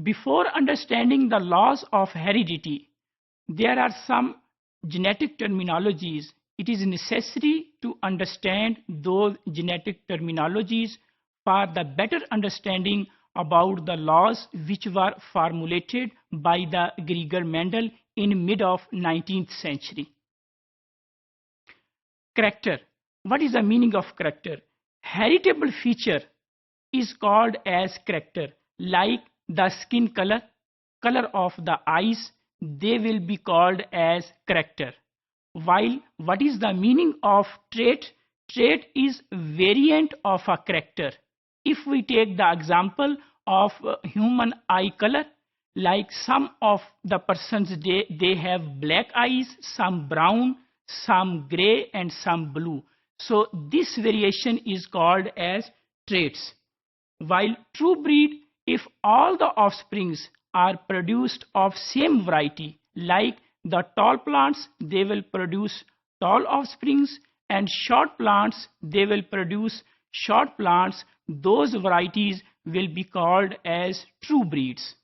Before understanding the laws of heredity, there are some genetic terminologies. It is necessary to understand those genetic terminologies for the better understanding about the laws which were formulated by the Gregor Mendel in mid of 19th century. Character. What is the meaning of character? Heritable feature is called as character, like the skin color, color of the eyes, they will be called as character. While what is the meaning of trait? Trait is variant of a character. If we take the example of human eye color, like some of the persons they have black eyes, some brown, some gray and some blue. So this variation is called as traits. While true breed, if all the offsprings are produced of same variety, like the tall plants, they will produce tall offsprings, and short plants, they will produce short plants. Those varieties will be called as true breeds.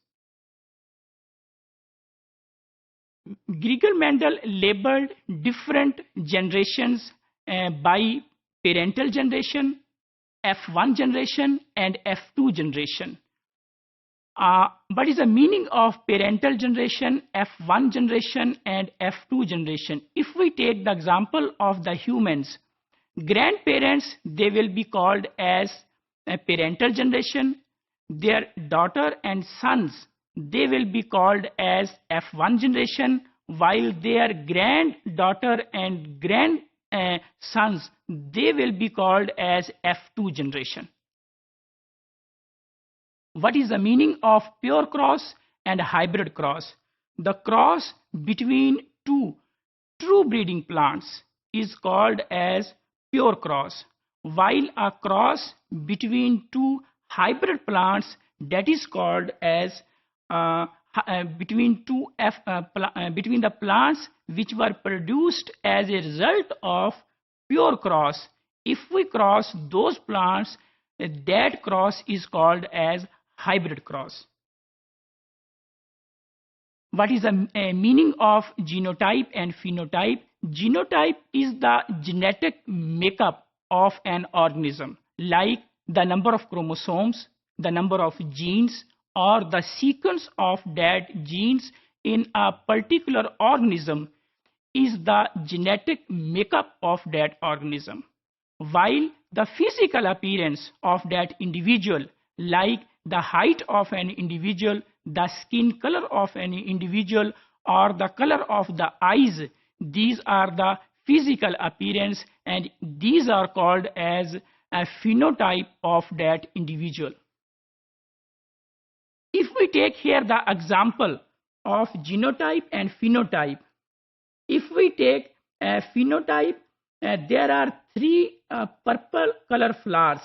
Gregor Mendel labeled different generations by parental generation, F1 generation and F2 generation. What is the meaning of parental generation, F1 generation and F2 generation? If we take the example of the humans, grandparents, they will be called as a parental generation. Their daughter and sons, they will be called as F1 generation, while their granddaughter and grandsons, they will be called as F2 generation. What is the meaning of pure cross and hybrid cross? The cross between two true breeding plants is called as pure cross, while a cross between two hybrid plants, that is called as between the plants which were produced as a result of pure cross. If we cross those plants, that cross is called as hybrid cross. What is the meaning of genotype and phenotype? Genotype is the genetic makeup of an organism, like the number of chromosomes, the number of genes, or the sequence of that genes in a particular organism is the genetic makeup of that organism. While the physical appearance of that individual, like the height of an individual, the skin color of an individual, or the color of the eyes, these are the physical appearance and these are called as a phenotype of that individual. If we take here the example of genotype and phenotype, if we take a phenotype, there are three purple color flowers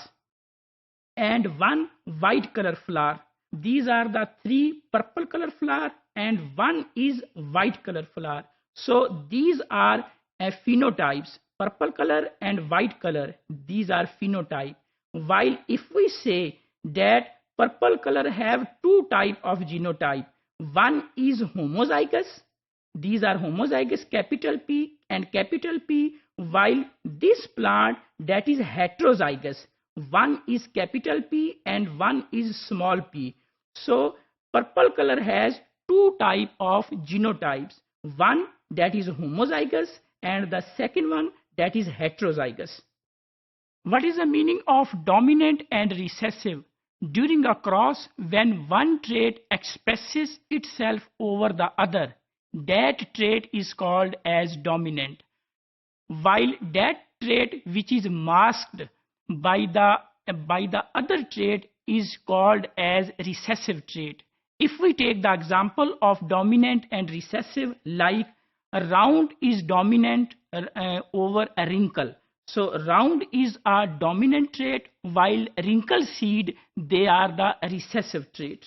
and one white color flower. These are the three purple color flower and one is white color flower. So these are phenotypes, purple color and white color. These are phenotype. While if we say that purple color have two type of genotype, one is homozygous. These are homozygous, capital P and capital P, while this plant that is heterozygous, one is capital P and one is small p. So purple color has two type of genotypes, one that is homozygous and the second one that is heterozygous. What is the meaning of dominant and recessive? During a cross, when one trait expresses itself over the other, that trait is called as dominant, while that trait which is masked by the other trait is called as recessive trait. If we take the example of dominant and recessive, like a round is dominant over a wrinkle. So round is a dominant trait, while wrinkle seed, they are the recessive trait.